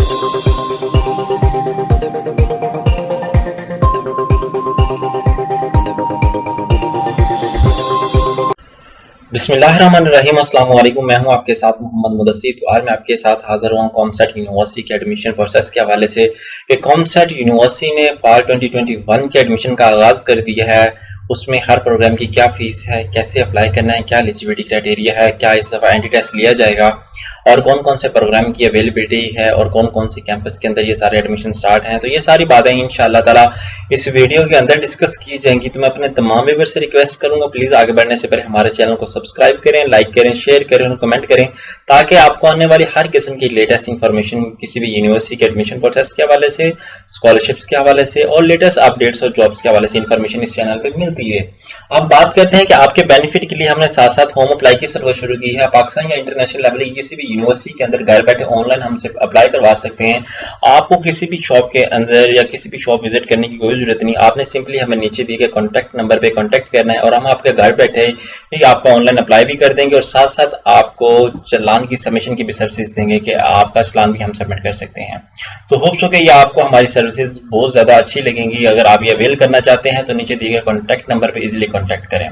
बिस्मिल्लाहिर्रहमानिर्रहीम, अस्सलाम वालेकुम। मैं हूं आपके साथ मोहम्मद मुदस्सिर। तो आज मैं आपके साथ हाजिर हुआ कॉमसेट यूनिवर्सिटी के एडमिशन प्रोसेस के हवाले से कि कॉमसेट यूनिवर्सिटी ने फॉल 2021 के एडमिशन का आगाज़ कर दिया है। उसमें हर प्रोग्राम की क्या फीस है, कैसे अप्लाई करना है, क्या एलिजिबिलिटी क्राइटेरिया है, क्या इस दफ़ा एंट्री टेस्ट लिया जाएगा और कौन कौन से प्रोग्राम की अवेलेबिलिटी है और कौन कौन से कैंपस के अंदर ये सारे एडमिशन स्टार्ट हैं। तो ये सारी बातें इंशाअल्लाह ताला इस वीडियो के अंदर डिस्कस की जाएंगी। तो मैं अपने तमाम व्यूअर्स से रिक्वेस्ट करूंगा, प्लीज़ आगे बढ़ने से पहले हमारे चैनल को सब्सक्राइब करें, लाइक करें, शेयर करें और कमेंट करें, ताकि आपको आने वाली हर किस्म की लेटेस्ट इंफॉर्मेशन किसी भी यूनिवर्सिटी के एडमिशन प्रोसेस के हवाले से, स्कॉलरशिप्स के हवाले से और लेटेस्ट अपडेट्स और जॉब्स के हवाले से इंफॉर्मेशन इस चैनल पर मिलती है। अब बात करते हैं कि आपके बेनिफिट के लिए हमने साथ साथ होम अप्लाई की सर्विस शुरू की है। पाकिस्तान या इंटरनेशनल लेवल की किसी भी यूनिवर्सिटी के अंदर घर बैठे ऑनलाइन हमसे अप्लाई करवा सकते हैं। आपको किसी भी शॉप के अंदर या किसी भी शॉप विजिट करने की कोई जरूरत नहीं। आपने सिंपली हमें नीचे दिए गए कॉन्टैक्ट नंबर पे कॉन्टैक्ट करना है और हम आपके घर बैठे ही आपका ऑनलाइन अप्लाई भी कर देंगे और साथ साथ आपको चालान की सबमिशन की भी सर्विसेज देंगे कि आपका चालान भी हम सबमिट कर सकते हैं। तो होप्स हो कि ये आपको हमारी सर्विसेज बहुत ज्यादा अच्छी लगेंगी। अगर आप ये अवेल करना चाहते हैं तो नीचे दिए गए कॉन्टैक्ट नंबर पर इजीली कॉन्टैक्ट करें।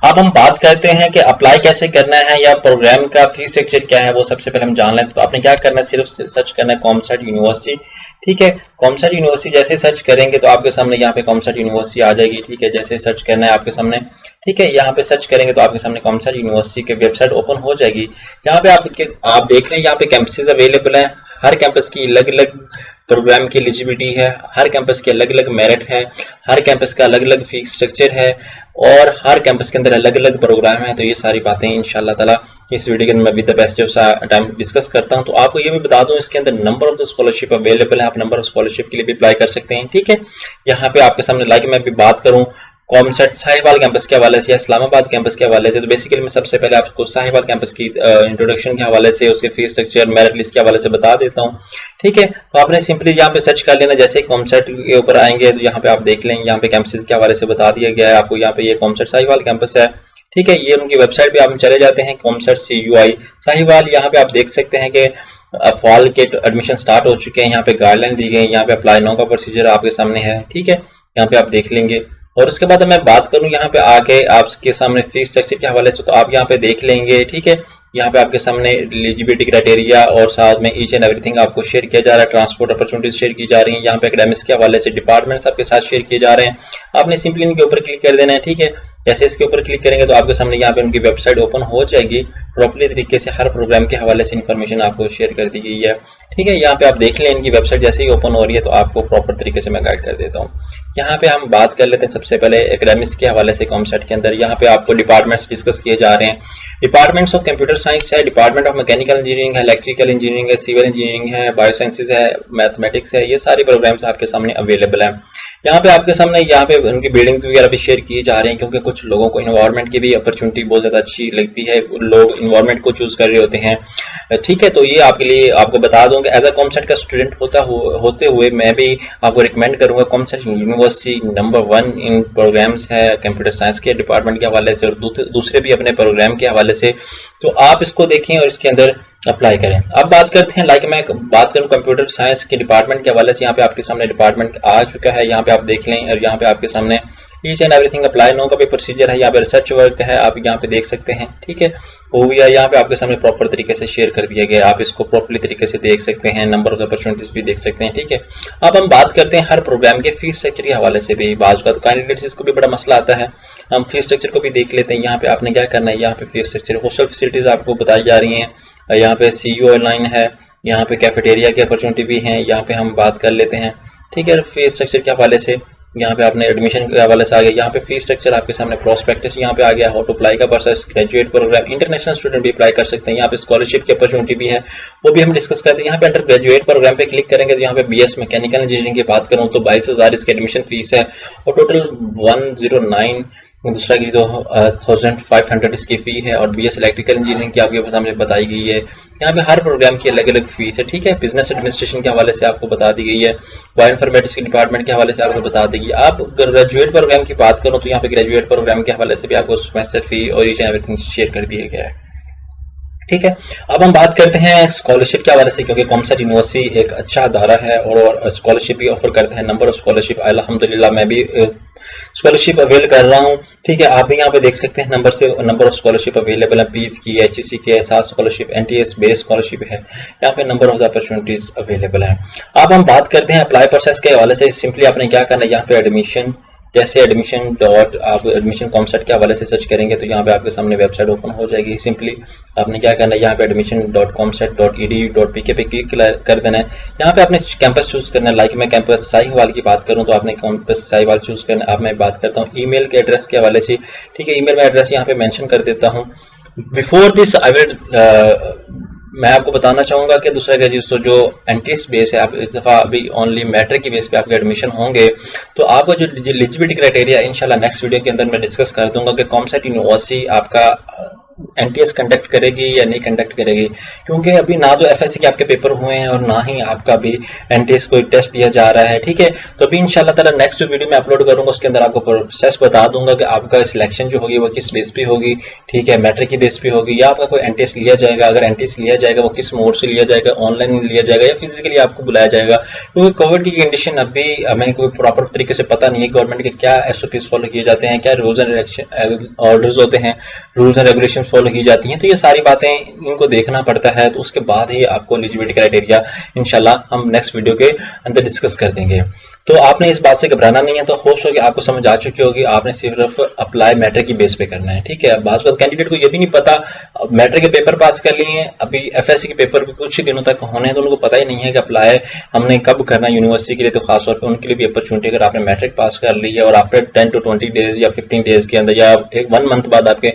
अब हम बात करते हैं कि अप्लाई कैसे करना है या प्रोग्राम का फीस स्ट्रक्चर क्या है, वो सबसे पहले हम जान लें। तो आपने क्या करना है, सिर्फ सर्च करना है कॉमसेट यूनिवर्सिटी। ठीक है, कॉमसेट यूनिवर्सिटी जैसे सर्च करेंगे तो आपके सामने यहाँ पे कॉमसेट यूनिवर्सिटी आ जाएगी। ठीक है, जैसे सर्च करना है आपके सामने, ठीक है, यहाँ पे सर्च करेंगे तो आपके सामने कॉमसेट यूनिवर्सिटी की वेबसाइट ओपन हो जाएगी। यहाँ पे आप देख रहे हैं यहाँ पे कैंपसेस अवेलेबल हैं। हर कैंपस की अलग अलग प्रोग्राम की एलिजिबिलिटी है, हर कैंपस के अलग अलग मेरिट है, हर कैंपस का अलग अलग फीस स्ट्रक्चर है और हर कैंपस के अंदर अलग अलग प्रोग्राम है। तो ये सारी बातें इंशाल्लाह ताला इस वीडियो के अंदर मैं with the best time discuss करता हूं। तो आपको ये भी बता दूं, इसके अंदर number of the scholarship available है। आप नंबर ऑफ स्कॉलरशिप के लिए भी अप्लाई कर सकते हैं। ठीक है, यहाँ पे आपके सामने लाइक मैं भी बात करूं कॉमसेट साहिवाल कैंपस के हवाले से या इस्लामाबाद कैंपस के हवाले से, तो बेसिकली मैं सबसे पहले आपको साहिवाल कैंपस की इंट्रोडक्शन के हवाले से, उसके फीस स्ट्रक्चर, मेरिट लिस्ट के हवाले से बता देता हूँ। ठीक है, तो आपने सिंपली यहाँ पे सर्च कर लेना। जैसे कॉमसेट के ऊपर आएंगे तो यहाँ पे आप देख लेंगे, यहाँ पे कैंपस के हवाले से बता दिया गया है आपको। यहाँ पे ये कॉमसेट साहिवाल कैंपस है। ठीक है, ये उनकी वेबसाइट पे आप चले जाते हैं, कॉमसेट CUI साहिवाल। यहाँ पे आप देख सकते हैं कि फॉल के एडमिशन स्टार्ट हो चुके हैं। यहाँ पे गाइडलाइन दी गई, यहाँ पे अप्लाई नाउ का प्रोसीजर आपके सामने है। ठीक है, यहाँ पे आप देख लेंगे और उसके बाद मैं बात करूं यहाँ पे आके आपके सामने फीस स्ट्रक्चर के हवाले से, तो आप यहाँ पे देख लेंगे। ठीक है, यहाँ पे आपके सामने एलिजिबिलिटी क्राइटेरिया और साथ में ईच एंड एवरीथिंग आपको शेयर किया जा रहा है। ट्रांसपोर्ट अपॉर्चुनिटीज शेयर की जा रही हैं। यहाँ पे एकेडमिक्स के हवाले से डिपार्टमेंट्स आपके साथ शेयर किए जा रहे हैं। आपने सिंपली इनके ऊपर क्लिक कर देना है। ठीक है, जैसे इसके ऊपर क्लिक करेंगे तो आपके सामने यहाँ पे उनकी वेबसाइट ओपन हो जाएगी। प्रॉपर्ली तरीके से हर प्रोग्राम के हवाले से इंफॉर्मेशन आपको शेयर कर दी गई है। ठीक है, यहाँ पे आप देख लें, इनकी वेबसाइट जैसे ही ओपन हो रही है तो आपको प्रॉपर तरीके से मैं गाइड कर देता हूँ। यहाँ पे हम बात कर लेते हैं सबसे पहले एकेडमिक्स के हवाले से। कॉमसेट के अंदर यहाँ पे आपको डिपार्टमेंट्स डिस्कस किए जा रहे हैं। डिपार्टमेंट्स ऑफ कंप्यूटर साइंस है, डिपार्टमेंट ऑफ मैकेनिकल इंजीनियरिंग है, इलेक्ट्रिकल इंजीनियरिंग है, सिविल इंजीनियरिंग है, बायोसाइंसेज है, मैथमेटिक्स है। ये सारे प्रोग्राम्स आपके सामने अवेलेबल हैं। यहाँ पे आपके सामने यहाँ पे उनकी बिल्डिंग्स वगैरह भी शेयर किए जा रहे हैं, क्योंकि कुछ लोगों को इन्वायरमेंट की भी अपॉर्चुनिटी बहुत ज़्यादा अच्छी लगती है, लोग इन्वायरमेंट को चूज कर रहे होते हैं। ठीक है, तो ये आपके लिए आपको बता दूं कि एज अ कॉमसेट का स्टूडेंट होते हुए मैं भी आपको रिकमेंड करूंगा कॉमसेट यूनिवर्सिटी नंबर 1 इन प्रोग्राम्स है कंप्यूटर साइंस के डिपार्टमेंट के हवाले से और दूसरे भी अपने प्रोग्राम के हवाले से। तो आप इसको देखें और इसके अंदर अप्लाई करें। अब बात करते हैं, मैं बात करूं कंप्यूटर साइंस के डिपार्टमेंट के हवाले से। यहाँ पे आपके सामने डिपार्टमेंट आ चुका है, यहाँ पे आप देख लें और यहाँ पे आपके सामने each and everything apply no का भी प्रोसीजर है। यहाँ पे रिसर्च वर्क है, आप यहाँ पे देख सकते हैं। ठीक है, वो भी यहाँ पे आपके सामने प्रॉपर तरीके से शेयर कर दिया गया, आप इसको प्रॉपरली तरीके से देख सकते हैं। नंबर ऑफ अपॉर्चुनिटीज भी देख सकते हैं। ठीक है, अब हम बात करते हैं हर प्रोग्राम के फीस स्ट्रक्चर के हवाले से भी। बात का तो कैंडिडेट्स को भी बड़ा मसला आता है, हम फीस स्ट्रक्चर को भी देख लेते हैं। यहाँ पे आपने क्या करना है, यहाँ पे फीस स्ट्रक्चर, हॉस्टल फैसिलिटीज आपको बताई जा रही हैं। यहाँ पे CU लाइन है, यहाँ पे कैफेटेरिया की अपॉर्चुनिटी भी है। यहाँ पे हम बात कर लेते हैं। ठीक है, फीस स्ट्रक्चर के हवाले से यहाँ पे आपने एडमिशन के हवाले से आ गया। यहाँ पे फीस स्ट्रक्चर आपके सामने, प्रोस्पेक्टस यहाँ पे आ गया, हाउ टू अप्लाई का process, graduate program, international student भी अप्लाई कर सकते हैं। यहाँ पे स्कॉलरशिप की अपॉर्चुनिटी भी है, वो भी हम डिस्कस करते हैं। यहाँ पे अंडर ग्रेजुएट प्रोग्राम पे क्लिक करेंगे तो यहाँ पे BS मैकेनिकल इंजीनियरिंग की बात करूँ तो 22,000 इसकी एडमिशन फीस है और टोटल 109, दूसरा की 2500 इसकी फी है और BS इलेक्ट्रिकल इंजीनियरिंग की आपके सामने बताई गई है। यहाँ पे हर प्रोग्राम की अलग अलग फीस है। ठीक है, बिजनेस एडमिनिस्ट्रेशन के हवाले से आपको बता दी गई है, बायोइन्फॉर्मेटिक्स के डिपार्टमेंट के हवाले से आपको बता दी गई। आप ग्रेजुएट प्रोग्राम की बात करो तो यहाँ पे ग्रेजुएट प्रोग्राम के हवाले से भी आपको सेमेस्टर फी और एवरीथिंग शेयर कर दिया गया है। ठीक है। अब हम बात करते हैं स्कॉलरशिप के हवाले से, क्योंकि कॉमसेट यूनिवर्सिटी एक अच्छा अदारा है और स्कॉलरशिप भी ऑफर करते हैं। नंबर ऑफ स्कॉलरशिप अल्हम्दुलिल्लाह मैं भी स्कॉलरशिप अवेल कर रहा हूँ। ठीक है, आप भी यहाँ पे देख सकते हैं नंबर ऑफ स्कॉलरशिप अवेलेबल है। पीएफ की, एचईसी के साथ स्कॉलरशिप, एनटीएस बेस्ड स्कॉलरशिप है। यहाँ पे नंबर ऑफ अपॉर्चुनिटीज अवेलेबल है। अब हम बात करते हैं अप्लाई प्रोसेस के हवाले से। सिंपली आपने क्या करना है, यहाँ पे एडमिशन, जैसे एडमिशन डॉट आप एडमिशन कॉमसेट के हवाले से सर्च करेंगे तो यहाँ पे आपके सामने वेबसाइट ओपन हो जाएगी। सिंपली आपने क्या करना है, यहाँ पे admission.comset.edu.pk पे क्लिक कर देना है। यहाँ पे आपने कैंपस चूज करना है। लाइक मैं कैंपस साहिवाल की बात करूँ तो आपने कैंपस साहिवाल चूज करना है। अब मैं बात करता हूँ ईमेल के एड्रेस के हवाले से। ठीक है, ईमेल में एड्रेस यहाँ पे मेंशन कर देता हूँ। बिफोर दिस आई विल मैं आपको बताना चाहूंगा कि दूसरा क्या चीज, तो जो एनटीएस बेस है, आप इस दफा अभी ओनली मैट्रिक की बेस पे आपके एडमिशन होंगे, तो आपका जो एलिजिबिलिटी क्राइटेरिया इंशाल्लाह नेक्स्ट वीडियो के अंदर मैं डिस्कस कर दूंगा कि कॉमसेट यूनिवर्सिटी आपका एनटीएस कंडक्ट करेगी या नहीं कंडक्ट करेगी, क्योंकि अभी ना तो एफएससी के आपके पेपर हुए हैं और ना ही आपका अभी एनटीएस कोई टेस्ट दिया जा रहा है। ठीक है, तो अभी इंशाल्लाह ताला नेक्स्ट जो वीडियो में अपलोड करूंगा उसके अंदर आपको प्रोसेस बता दूंगा कि आपका सिलेक्शन जो होगी वो किस बेस पे होगी। ठीक है, मैट्रिक की बेस पे होगी या आपका कोई एनटीएस लिया जाएगा। अगर एनटीएस लिया जाएगा वो किस मोड से लिया जाएगा, ऑनलाइन लिया जाएगा या फिजिकली आपको बुलाया जाएगा, क्योंकि कोविड की कंडीशन अभी हमें कोई प्रॉपर तरीके से पता नहीं है गवर्नमेंट के क्या एसओपीज फॉलो किए जाते हैं, क्या रूल्स एंड ऑर्डर्स होते हैं, रूल्स एंड रेगुलेशन फॉलो की जाती हैं। तो ये सारी बातें इनको देखना पड़ता है, तो उसके बाद ही आपको एलिजिबिलिटी क्राइटेरिया इंशाल्लाह हम नेक्स्ट वीडियो के अंदर डिस्कस कर देंगे। तो आपने इस बात से घबराना नहीं है। तो होप्स हो कि आपको समझ आ चुकी होगी, आपने सिर्फ अप्लाई मैट्रिक की बेस पे करना है। ठीक है, बात कैंडिडेट को ये भी नहीं पता, मैट्रिक के पेपर पास कर लिए हैं, अभी एफएससी के पेपर भी कुछ ही दिनों तक होने हैं, तो उनको पता ही नहीं है कि अप्लाई हमने कब करना है यूनिवर्सिटी के लिए। तो खासतौर पर उनके लिए भी अपॉर्चुनिटी, अगर आपने मैट्रिक पास कर ली है और आफ्टर 10 to 20 डेज या 15 डेज के अंदर या एक 1 मंथ बाद आपके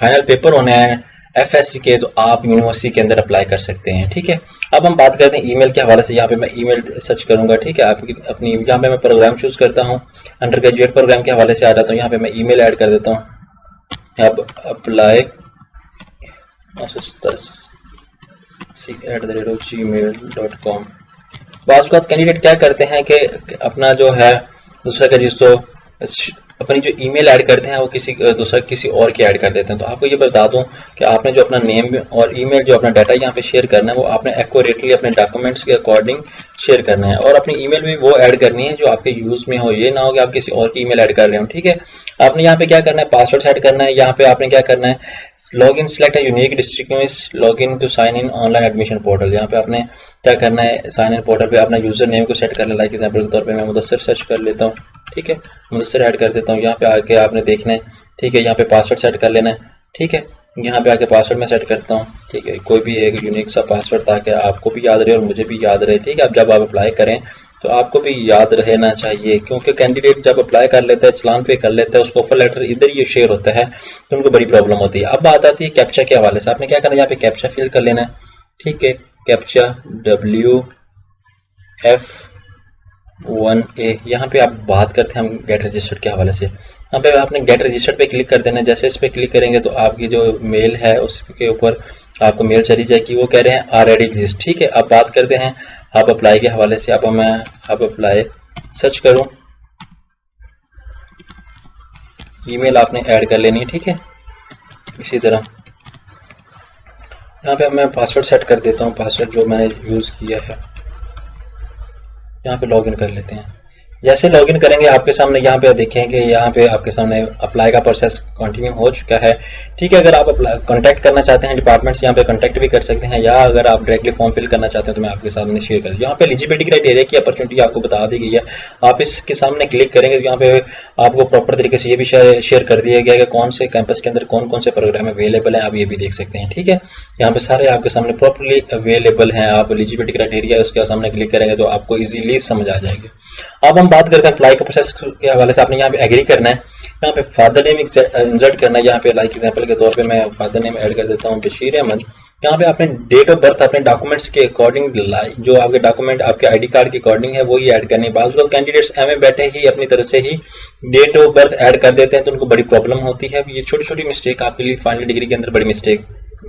फाइनल पेपर होने हैं एफएससी के, तो आप यूनिवर्सिटी के अंदर अप्लाई कर सकते हैं। ठीक है, अब हम बात करते हैं ईमेल के हवाले से। यहाँ पे मैं ईमेल सर्च करूंगा। ठीक है, आपकी अपनी यहाँ पे मैं प्रोग्राम चूज करता हूँ, अंडर ग्रेजुएट प्रोग्राम के हवाले से आ जाता हूँ। यहाँ पे मैं ईमेल ऐड कर देता हूँ। अब अप्लाई gmail.com। बाज़ कैंडिडेट क्या करते हैं कि अपना जो है दूसरा का जिस तो अपनी जो ईमेल ऐड करते हैं वो किसी और की ऐड कर देते हैं। तो आपको ये बता दूं कि आपने जो अपना नेम और ईमेल जो अपना डाटा यहाँ पे शेयर करना है वो आपने एक्यूरेटली अपने डॉक्यूमेंट्स के अकॉर्डिंग शेयर करना है, और अपनी ईमेल भी वो ऐड करनी है जो आपके यूज में हो। ये ना हो कि आप किसी और की ईमेल ऐड कर रहे हो। ठीक है, आपने यहाँ पे क्या करना है, पासवर्ड सेट करना है। यहाँ पे आपने क्या करना है, लॉग इन सिलेक्ट है unique district log in to sign in online admission portal. यहाँ पे आपने क्या करना है, साइन इन पोर्टल पे अपना यूजर नेम को सेट करना है। लाइक एग्जाम्पल के तौर पे मैं मुदस्सिर सर्च कर लेता हूँ। ठीक है, मुदस्सिर ऐड कर देता हूँ। यहाँ पे आके आपने देखना है। ठीक है, यहाँ पे पासवर्ड सेट कर लेना है। ठीक है, यहाँ पे आके पासवर्ड मैं सेट करता हूँ। ठीक है, कोई भी एक यूनिक सा पासवर्ड ताकि आपको भी याद रहे और मुझे भी याद रहे। ठीक है, अब जब आप अप्लाई करें तो आपको भी याद रहना चाहिए, क्योंकि कैंडिडेट जब अप्लाई कर लेता है, चलान पे कर लेता है, उसको ऑफर लेटर इधर ही शेयर होता है तो उनको बड़ी प्रॉब्लम होती है। अब बात आती है कैप्चा के हवाले से। आपने क्या करना है, यहाँ पे कैप्चा फिल कर लेना है। ठीक है, कैप्चा WF1A। यहाँ पे आप बात करते हैं हम गेट रजिस्टर्ड के हवाले से। यहाँ पे आपने गेट रजिस्टर्ड पे क्लिक कर देना है। जैसे इस पे क्लिक करेंगे तो आपकी जो मेल है उसके ऊपर आपको मेल चली जाएगी। वो कह रहे हैं ऑलरेडी एग्जिस्ट। ठीक है, अब बात करते हैं हब अप्लाई के हवाले से। अब मैं हब अप्लाई सर्च करूं, ईमेल आपने ऐड कर लेनी है। ठीक है, इसी तरह यहाँ पे मैं पासवर्ड सेट कर देता हूँ, पासवर्ड जो मैंने यूज किया है। यहाँ पे लॉगिन कर लेते हैं। जैसे लॉगिन करेंगे आपके सामने यहाँ पे देखें कि यहाँ पे आपके सामने अप्लाई का प्रोसेस कंटिन्यू हो चुका है। ठीक है, अगर आप कांटेक्ट करना चाहते हैं डिपार्टमेंट्स, यहाँ पे कांटेक्ट भी कर सकते हैं, या अगर आप डायरेक्टली फॉर्म फिल करना चाहते हैं तो मैं आपके सामने शेयर कर दूँ। यहाँ पे एलिजिबिलिटी क्राइटेरिया की अपॉर्चुनिटी आपको बता दी गई है। आप इसके सामने क्लिक करेंगे तो यहाँ पे आपको प्रॉपर तरीके से ये भी शेयर कर दिया गया है कि कौन से कैंपस के अंदर कौन कौन से प्रोग्राम अवेलेबल हैं, आप ये भी देख सकते हैं। ठीक है, यहाँ पे सारे आपके सामने प्रॉपरली अवेलेबल हैं। आप एलिजिबिलिटी क्राइटेरिया उसके सामने क्लिक करेंगे तो आपको इजीली समझ आ जाएगी। अब हम बात करते हैं अप्लाई का प्रोसेस के हवाले से। आपने यहाँ पे एग्री करना है, यहाँ पे फादर नेम इंसर्ट करना है। यहाँ पे लाइक एग्जांपल के तौर पे मैं फादर नेम ऐड कर देता हूँ बशीर अहमद। यहाँ पे आपने डेट ऑफ बर्थ अपने डॉक्यूमेंट्स के अकॉर्डिंग, जो आपके डॉक्यूमेंट आपके आईडी कार्ड के अकॉर्डिंग है वही ऐड करनी है। बाज़ कैंडिडेट्स एमए बैठे ही अपनी तरफ से ही डेट ऑफ बर्थ ऐड कर देते हैं तो उनको बड़ी प्रॉब्लम होती है। ये छोटी छोटी मिस्टेक आपके लिए फाइनल डिग्री के अंदर बड़ी मिस्टेक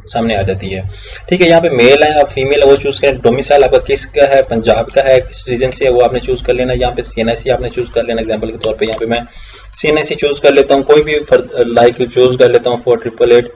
सामने आ जाती है। ठीक है, यहाँ पे मेल है, आप फीमेल है वो चूज करें। डोमिसाइल आपका किसका है, पंजाब का है, किस रीजन से है वो आपने चूज कर लेना। यहाँ पे सीएनआईसी आपने चूज कर लेना। एग्जांपल के तौर पे यहाँ पे मैं सीएनआईसी चूज कर लेता हूँ। कोई भी लाइक चूज कर लेता हूँ 4888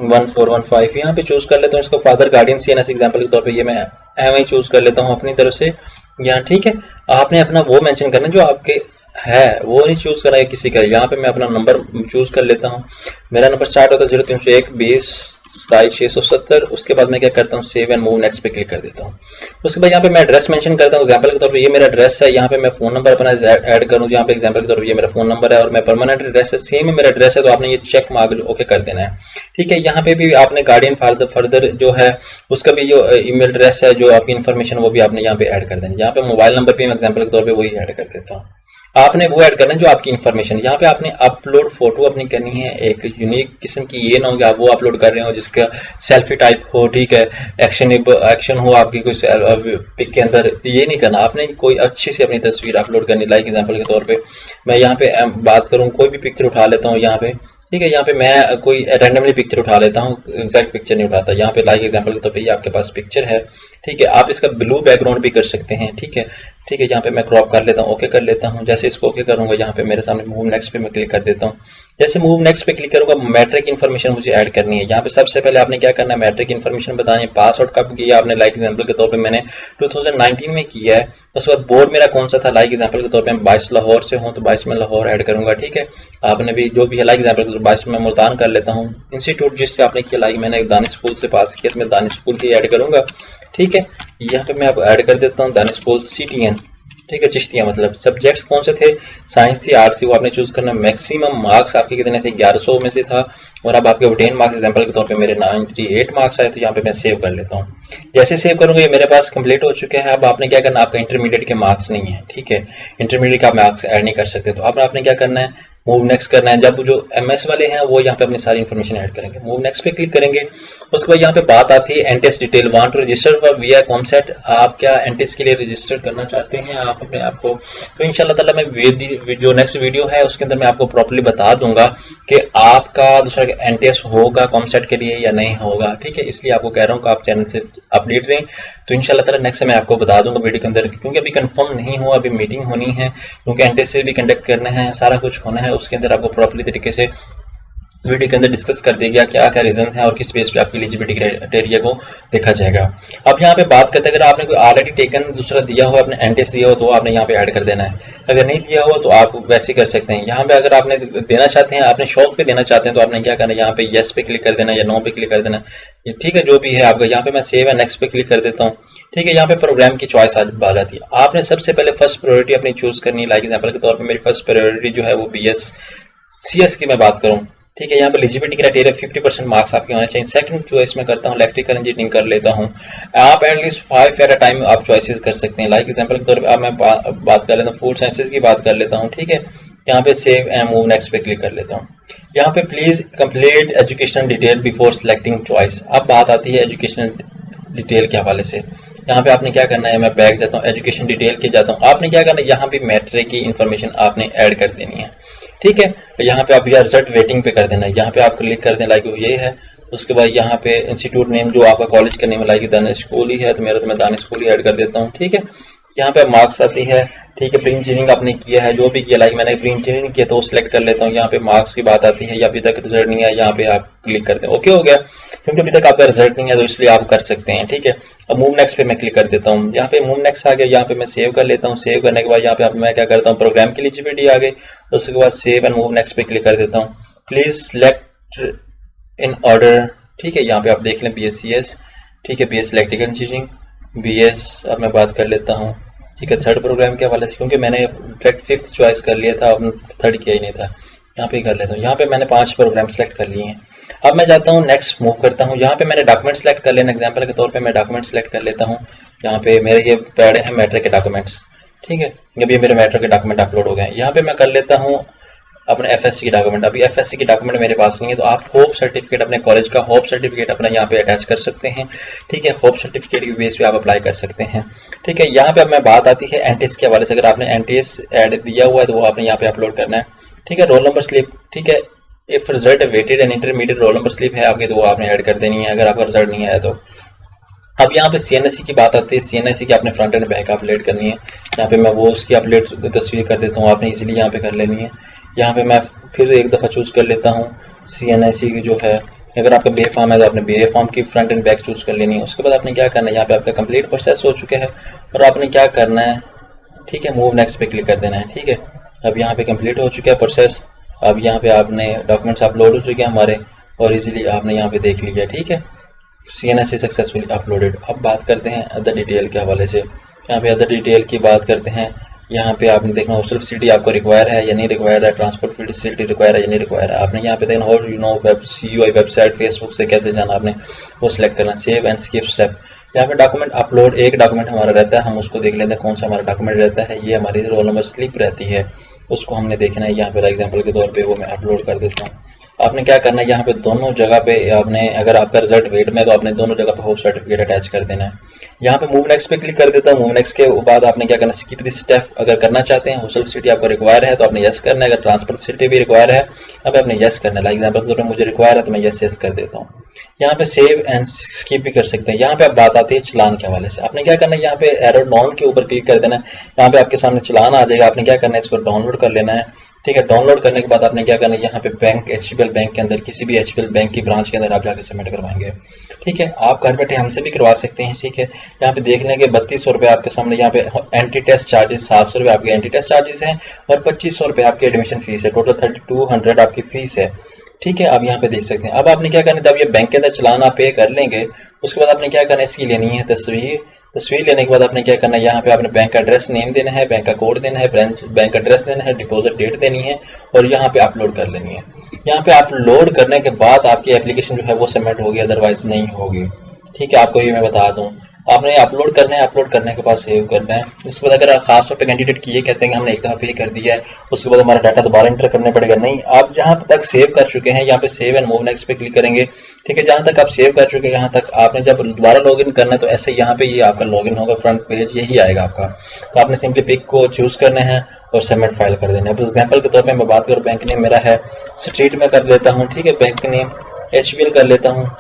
1415 यहाँ पे चूज कर लेता हूँ इसको फादर गार्डियन CNS एग्जाम्पल के तौर पे ये मैं एम चूज कर लेता हूँ अपनी तरफ से यहाँ। ठीक है, आपने अपना वो मेंशन करना जो आपके है, वो नहीं चूज करना है किसी का। यहाँ पे मैं अपना नंबर चूज कर लेता हूँ। मेरा नंबर स्टार्ट होता है 0301 20 27 670। उसके बाद मैं क्या करता हूँ, सेव एंड मूव नेक्स्ट पे क्लिक कर देता हूँ। उसके बाद यहाँ पे मैं एड्रेस मेंशन करता हूँ एग्जांपल के तौर पे ये मेरा एड्रेस है। यहाँ पे मैं फोन नंबर अपना ऐड करूँ, यहाँ पे एग्जांपल के तौर पे ये मेरा फोन नंबर है और मैं परमानेंट एड्रेस है, सेम मेरा एड्रेस है, तो आपने ये चेक मार्क ओके कर देना है। ठीक है, यहाँ पे भी आपने गार्डियन फर्दर जो है उसका भी जो ईमेल एड्रेस है, जो आपकी इन्फॉर्मेशन वो भी आपने यहाँ पे ऐड कर देना। यहाँ पे मोबाइल नंबर भी मैं एग्जांपल के तौर पे वही ऐड कर देता हूँ। आपने वो ऐड करना है जो आपकी इन्फॉर्मेशन। यहाँ पे आपने अपलोड फोटो अपनी करनी है एक यूनिक किस्म की, ये ना हो कि आप वो अपलोड कर रहे हो जिसका सेल्फी टाइप हो। ठीक है, एक्शन हो आपकी कोई पिक के अंदर, ये नहीं करना। आपने कोई अच्छी सी अपनी तस्वीर अपलोड करनी। लाइक एग्जांपल के तौर पे मैं यहाँ पे बात करूँ, कोई भी पिक्चर उठा लेता हूँ यहाँ पे। ठीक है, यहाँ पे मैं कोई रैंडमली पिक्चर उठा लेता हूँ, एग्जैक्ट पिक्चर नहीं उठाता। यहाँ पे लाइक एग्जांपल के तौर पे ये आपके पास पिक्चर है। ठीक है, आप इसका ब्लू बैकग्राउंड भी कर सकते हैं। ठीक है, ठीक है, यहाँ पे मैं क्रॉप कर लेता हूँ, ओके कर लेता हूँ। जैसे इसको ओके करूंगा, यहाँ पे मेरे सामने मूव नेक्स्ट पे मैं क्लिक कर देता हूँ। जैसे मूव नेक्स्ट पे क्लिक करूंगा, मैट्रिक इन्फॉर्मेशन मुझे ऐड करनी है। यहाँ पे सबसे पहले आपने क्या करना है, मैट्रिक इन्फॉर्मेशन बतानी है। पास आउट कब किया आपने, लाइक एग्जांपल के तौर पे मैंने 2019 में किया है। उसके बाद बोर्ड मेरा कौन सा था, लाइक एग्जांपल के तौर पे मैं 22 लाहौर से हूँ, तो 22 में लाहौर ऐड करूंगा। ठीक है, आपने भी जो भी है, लाइक एग्जांपल के तौर पे 22 में मुल्तान कर लेता हूँ। इंस्टीट्यूट जिससे आपने किया, लाइक मैंने दानिश स्कूल से पास किया, तो मैं दानिश स्कूल ही ऐड करूंगा। ठीक है, यहाँ पे मैं आपको ऐड कर देता हूँ दानिश स्कूल CTN। ठीक है, चिश्तिया मतलब। सब्जेक्ट्स कौन से थे, साइंस थी, आर्ट्स थी, वो आपने चूज करना। मैक्सिमम मार्क्स आपके कितने थे, 1100 में से था। और अब आपके ऑब्टेन मार्क्स एग्जांपल के तौर पे मेरे 98 मार्क्स आए, तो यहाँ पे मैं सेव कर लेता हूँ। जैसे सेव करूंगा ये मेरे पास कंप्लीट हो चुके हैं। अब आपने क्या करना, आपका इंटरमीडिएट के मार्क्स नहीं है। ठीक है, इंटरमीडिएट का मार्क्स ऐड नहीं कर सकते, तो अब आपने क्या करना है, मूव नेक्स्ट करना है। जब जो MS वाले हैं वो यहाँ पे अपनी सारी इन्फॉर्मेशन ऐड करेंगे, मूव नेक्स्ट पे क्लिक करेंगे। उसके बाद यहाँ पे बात आती है N test detail, want to register for via COMSATS. आप क्या एनटेस्ट के लिए रजिस्टर करना चाहते हैं आप अपने आप को, तो इंशाल्लाह ताला मैं जो नेक्स्ट वीडियो है उसके अंदर मैं आपको प्रॉपर्ली बता दूंगा कि आपका दूसरा एनटेस्ट होगा कॉमसेट के लिए या नहीं होगा। ठीक है, इसलिए आपको कह रहा हूँ कि आप चैनल से अपडेट रहें। तो इंशाल्लाह ताला नेक्स्ट मैं आपको बता दूंगा वीडियो के अंदर, क्योंकि अभी कंफर्म नहीं हुआ, अभी मीटिंग होनी है, क्योंकि एनटेस्ट से भी कंडक्ट करना है, सारा कुछ होना है। उसके अंदर आपको प्रॉपर्ली तरीके से वीडियो के अंदर डिस्कस कर दिया गया क्या क्या रीजन है और किस बेस पे आपकी एलिजिबिलिटी क्राइटेरिया को देखा जाएगा। अब यहाँ पे बात करते हैं, अगर आपने कोई ऑलरेडी टेकन दूसरा दिया हो, आपने एनटेस्ट दिया हो, तो आपने यहाँ पे ऐड कर देना है। अगर नहीं दिया हो तो आप वैसे कर सकते हैं। यहाँ पे अगर आपने देना चाहते हैं, आपने शौक पे देना चाहते हैं, तो आपने क्या करना है, यहाँ पे येस पे क्लिक कर देना या नो पे क्लिक कर देना। ठीक है, जो भी है आपका। यहाँ पे मैं सेव एंड नेक्स्ट पे क्लिक कर देता हूँ। ठीक है, यहाँ पे प्रोग्राम की चॉइस आ जाती है। आपने सबसे पहले फर्स्ट प्रायोरिटी अपनी चूज करनी है। लाइक एग्जांपल के तौर पे मेरी फर्स्ट प्रायोरिटी जो है वो BScs की मैं बात करूँ। ठीक है, यहाँ पे एलिजिबिलिटी क्राइटेरिया 50% मार्क्स आपके होने चाहिए। सेकंड चॉइस में करता हूँ इलेक्ट्रिकल इंजीनियरिंग कर लेता हूँ। आप एटलीस्ट 5 एट अ टाइम आप चॉइसेस कर सकते हैं। लाइक एग्जांपल के तौर पे अब मैं बात कर लेता हूँ फूड साइंसेज की बात कर लेता हूँ। ठीक है, यहाँ पे सेव एंड मूव नेक्स्ट पे क्लिक कर लेता हूँ। यहाँ पे please complete education detail before selecting choice. अब बात आती है एजुकेशन डिटेल के हवाले से। यहाँ पे आपने क्या करना है, मैं बैक जाता हूँ, एजुकेशन डिटेल के जाता हूँ। आपने क्या करना है, यहाँ पे मैट्रिक की इन्फॉर्मेशन आपने ऐड कर देनी है। ठीक है, यहाँ पे आप रिजल्ट वेटिंग पे कर देना है। यहाँ पे आप क्लिक कर दें, लाइक ये है। उसके बाद यहाँ पे इंस्टीट्यूट नेम जो आपका कॉलेज का नेम लाइक दानिश स्कूल ही है, तो मेरा तो मैं दानिश स्कूल ही ऐड कर देता हूँ। ठीक है, यहाँ पे मार्क्स आती है। ठीक है, प्री इंजीनियरिंग आपने किया है, जो भी किया, लाइक मैंने प्री इंजीनियरिंग किया तो वो सिलेक्ट कर लेता हूँ। यहाँ पे मार्क्स की बात आती है, या अभी तक रिजल्ट नहीं है, यहाँ पे आप क्लिक करते हैं, ओके हो गया। क्योंकि अभी तक आपका रिजल्ट नहीं है तो इसलिए आप कर सकते हैं। ठीक है, अब मूव नेक्स्ट पे मैं क्लिक कर देता हूँ। यहाँ पे मूव नेक्स्ट आ गया, यहाँ पे मैं सेव कर लेता हूँ। सेव करने के बाद यहाँ पे मैं क्या करता हूँ, प्रोग्राम की एलिजिबिलिटी आ गई। उसके बाद सेव एंड मूव नेक्स्ट पे क्लिक कर देता हूँ। Please select in order. ठीक है, यहाँ पे आप देख लें BScs। ठीक है, BS इलेक्ट्रिकल इंजीनियरिंग, BS अब मैं बात कर लेता हूँ। ठीक है, थर्ड प्रोग्राम के हवाले से, क्योंकि मैंने डायरेक्ट 5th चॉइस कर लिया था, अब थर्ड किया ही नहीं था। यहाँ पे कर लेता हूँ। यहाँ पे मैंने 5 प्रोग्राम सेलेक्ट कर लिए हैं। अब मैं जाता हूँ नेक्स्ट मूव करता हूँ। यहाँ पे मैंने डॉक्यूमेंट सेलेक्ट कर लेना, एग्जांपल के तौर पे मैं डॉक्यूमेंट सेलेक्ट कर लेता हूँ। यहाँ पे मेरे ये पड़े हैं मैट्रिक के डॉक्यूमेंट्स। ठीक है, जब ये मेरे मैट्रिक के डॉक्यूमेंट अपलोड हो गए, यहाँ पे मैं कर लेता हूँ अपने FSC की डॉक्यूमेंट। अभी FSC की डॉक्यूमेंट मेरे पास नहीं है, तो आप होप सर्टिफिकेट अपने कॉलेज का होप सर्टिफिकेट अपना यहाँ पे अटैच कर सकते हैं। ठीक है, होप सर्टिफिकेट की बेस पे आप अप्लाई कर सकते हैं। ठीक है, यहाँ पे अब मैं बात आती है एनटीएस के हवाले से। अगर आपने एनटीएस ऐड दिया हुआ है तो वो आपने यहाँ पे अपलोड करना है। ठीक है, रोल नंबर स्लिप। ठीक है, if result waited and intermediate roll number slip है आपके, तो वो आपने ऐड कर देनी है अगर आपका रिजल्ट नहीं आया तो। अब यहाँ पे CNSE की बात आती है। CNSE की आपने फ्रंट एंड बैक अपडेट करनी है। यहाँ पे मैं वो उसकी अपडेट तस्वीर कर देता हूँ, आपने इजीली यहाँ पे कर लेनी है। यहाँ पे मैं फिर एक दफ़ा चूज़ कर लेता हूँ CNSE की जो है अगर आपका BA फॉर्म है तो आपने BA फॉर्म की फ्रंट एंड बैक चूज कर लेनी है। उसके बाद आपने क्या करना है, यहाँ पे आपका कंप्लीट प्रोसेस हो चुका है और आपने क्या करना है, ठीक है, मूव नेक्स्ट पे क्लिक कर देना है। ठीक है, अब यहाँ पे कंप्लीट हो चुका है प्रोसेस। अब यहाँ पे आपने डॉक्यूमेंट्स अपलोड हो चुके हैं हमारे और इजीली आपने यहाँ पे देख लिया। ठीक है, CNS से सक्सेसफुली अपलोडेड। अब बात करते हैं अदर डिटेल के हवाले से। यहाँ पे अदर डिटेल की बात करते हैं। यहाँ पे आपने देखना हॉस्टल फैसिलिटी आपको रिक्वायर है या नहीं रिक्वायर है, ट्रांसपोर्ट फैसिलिटी रिक्वायर है या नहीं रिक्वायर है। आपने यहाँ पे देखना और CUI वेबसाइट फेसबुक से कैसे जाना, आपने वो सिलेक्ट करना। Save and skip step. यहाँ पे डॉक्यूमेंट अपलोड, एक डॉक्यूमेंट हमारा रहता है, हम उसको देख लेते हैं कौन सा हमारा डॉक्यूमेंट रहता है। ये हमारी रोल नंबर स्लिप रहती है, उसको हमने देखना है। यहाँ पे एग्जाम्पल के तौर पर वो मैं अपलोड कर देता हूँ। आपने क्या करना है, यहाँ पे दोनों जगह पे आपने, अगर आपका रिजल्ट वेट में तो आपने दोनों जगह पे होप सर्टिफिकेट अटैच कर देना है। यहाँ पे मूव नेक्स्ट पे क्लिक कर देता हूँ। मूव नेक्स्ट के बाद आपने क्या करना है, स्किप दिस स्टेप अगर करना चाहते हैं। हॉस्टल फैसिलिटी आपको रिक्वायर है तो आपने यस करना है। अगर ट्रांसपोर्ट फैसिलिटी भी रिक्वायर है अब आपने यस करना है। लाइक एग्जाम्पल के तौर पर मुझे रिक्वायर है तो मैं यस कर देता हूँ। यहाँ पे सेव एंड स्किप भी कर सकते हैं। यहाँ पे अब बात आती है चलान के हवाले से। आपने क्या करना है, यहाँ पे एरो नॉन के ऊपर क्लिक कर देना है। यहाँ पे आपके सामने चलान आ जाएगा। आपने क्या करना है, इसको डाउनलोड कर लेना है। ठीक है, डाउनलोड करने के बाद आपने क्या करना है, यहाँ पे बैंक HBL बैंक के अंदर, किसी भी HBL बैंक की ब्रांच के अंदर आप जाके सबमिट करवाएंगे। ठीक है, आप घर बैठे हमसे भी करवा सकते हैं। ठीक है, यहाँ पे देख लेंगे 3200 रुपये आपके सामने। यहाँ पे एंट्री टेस्ट चार्जेस 700 रुपये आपके एंट्री टेस्ट चार्जेस हैं और 2500 रुपये आपकी एडमिशन फीस है। टोटल 3200 आपकी फीस है। ठीक है, आप यहाँ पे देख सकते हैं। अब आपने क्या करना है, जब ये बैंक के अंदर चलान आप पे कर लेंगे उसके बाद आपने क्या करना है, इसकी लेनी है तस्वीर लेने के बाद आपने क्या करना है, यहाँ पे आपने बैंक एड्रेस नेम देना है, बैंक का कोड देना है, बैंक एड्रेस देना है, डिपॉजिट डेट देनी है और यहाँ पे अपलोड कर लेनी है। यहाँ पे अपलोड करने के बाद आपकी एप्लीकेशन जो है वो सबमिट होगी, अदरवाइज नहीं होगी। ठीक है, आपको ये मैं बता दूं, आपने अपलोड करना है, अपलोड करने के बाद सेव करना है। उसके बाद अगर खास तौर पे कैंडिडेट की ये कहते हैं कि हमने एक दफ़ा पे कर दिया है उसके बाद हमारा डाटा दोबारा इंटर करने पड़ेगा, नहीं, आप जहाँ तक सेव कर चुके हैं यहाँ पे सेव एंड मूव नेक्स्ट पे क्लिक करेंगे। ठीक है, जहाँ तक आप सेव कर चुके हैं यहाँ तक आपने जब दोबारा लॉगिन करना है तो ऐसे यहाँ पे ये आपका लॉगिन होगा, फ्रंट पेज यही आएगा आपका। तो आपने सिंपली पिक को चूज करना है और सबमिट फाइल कर देना है। अब एग्जाम्पल के तौर पर मैं बात करूँ, बैंक नेम मेरा है स्ट्रीट में कर लेता हूँ। ठीक है, बैंक नेम HBL कर लेता हूँ।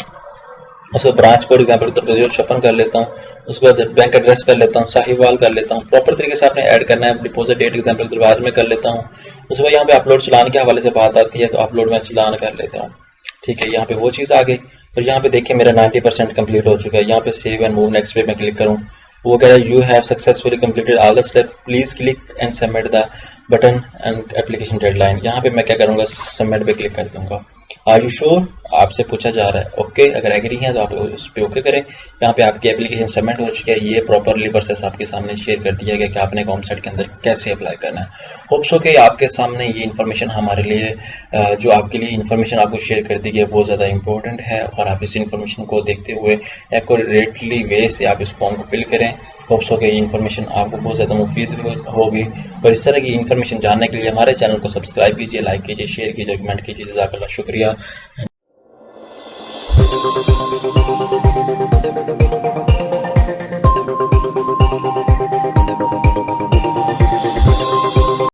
उसका ब्रांच कोड एग्जाम्पल के तौर पर 056 कर लेता हूँ। उसके बाद बैंक एड्रेस कर लेता हूँ, साहिवाल कर लेता हूँ। प्रॉपर तरीके से आपने ऐड करना है। डिपॉजिट डेट एग्जाम्पल के तौर पर आज में कर लेता हूँ। उसके बाद यहाँ पे अपलोड चलान के हवाले से बात आती है तो अपलोड में चलान कर लेता हूँ। ठीक है, यहाँ पे वो चीज़ आ गई और यहाँ पे देखिए मेरा 90% कंप्लीट हो चुका है। यहाँ पे सेव एंड मूव नेक्स्ट पे मैं क्लिक करूँ, वो कह रहा है you have successfully completed all the step, please click and submit the button and application deadline. यहाँ पे मैं क्या करूँगा, सबमिट पे क्लिक कर दूंगा। आर यू श्योर आपसे पूछा जा रहा है, ओके, अगर एग्री हैं तो आप उस पर ओके करें। यहाँ पे आपकी एप्लीकेशन सबमिट हो चुकी है। ये प्रॉपरली प्रोसेस आपके सामने शेयर कर दिया गया कि आपने कॉमसेट के अंदर कैसे अप्लाई करना है। होप्स हो कि आपके सामने ये इन्फॉर्मेशन हमारे लिए जो आपके लिए इन्फॉर्मेशन आपको शेयर कर दी गई है बहुत ज़्यादा इंपॉर्टेंट है और आप इस इन्फॉर्मेशन को देखते हुए एक्यूरेटली वे से आप इस फॉर्म को फिल करें। होप्स हो कि ये इन्फॉर्मेशन आपको बहुत ज़्यादा मुफीद होगी और इस तरह की इन्फॉर्मेशन जानने के लिए हमारे चैनल को सब्सक्राइब कीजिए, लाइक कीजिए, शेयर कीजिए, कमेंट कीजिए। जज़ाकल्लाह, शुक्रिया।